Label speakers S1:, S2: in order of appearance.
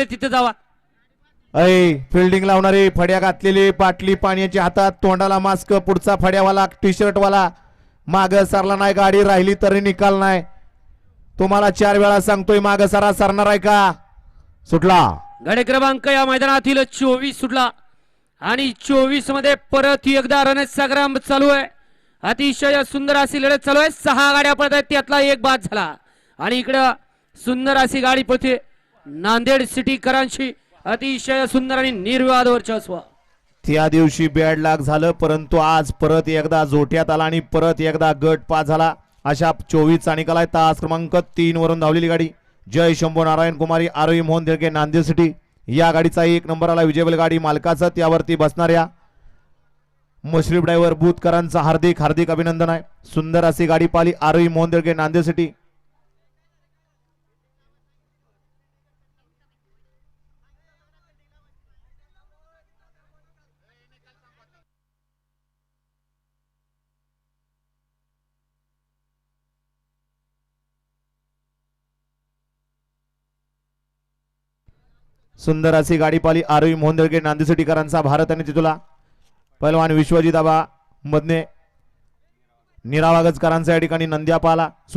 S1: तिथे जावा.
S2: फिल्डिंग लावणारे फड्या घातलेले पाटली पाण्याच्या हातात तोंडाला मास्क पुढचा फड्यावाला टी शर्ट वाला माग सरला नाही गाडी राहिली तरी निकाल नाही. तुम्हाला 4 वेळा सांगतोय माग सरा सरणार आहे का. सुटला
S1: गाडी क्रमांक या मैदानातील 24 सुटला आणि 24 मध्ये परत एकदा रणसंग्राम चालू आहे. अतिशय सुंदर अशी लढत चालू आहे. 6 गाड्या पळत आहेत त्यातला एक बाद झाला आणि इकडं सुंदर अशी गाडी पळते नांदेड सिटीकरांशी अतिशय सुंदर आणि निर्विवाद वर्चस्व.
S2: त्या दिवशी बॅड लाग झालं परंतु आज परत एकदा जोट्यात आला आणि परत एकदा गट पास झाला. अशा 24 निकाल आहे. तास क्रमांक 3 वरून धावलेली गाडी जय शंभू नारायण कुमारी आरोही मोहन देळके नांदेड सिटी या गाडीचा 1 नंबर आला. विजयबल गाडी मालकाचं त्यावरती बसणाऱ्या मुश्रीफ ड्रायव्हर बुधकरांचा हार्दिक हार्दिक अभिनंदन आहे. सुंदर अशी गाडी पाली आरोही मोहन देळके नांदेड सिटी. सुंदर अशी गाडी पाली आरोही मोहन देळके नांदेड सिटीकरांचा भारत आणि तिथला पहिलवान विश्वजित आबा मधने निरावागजकरांचा या ठिकाणी नंद्या पाला.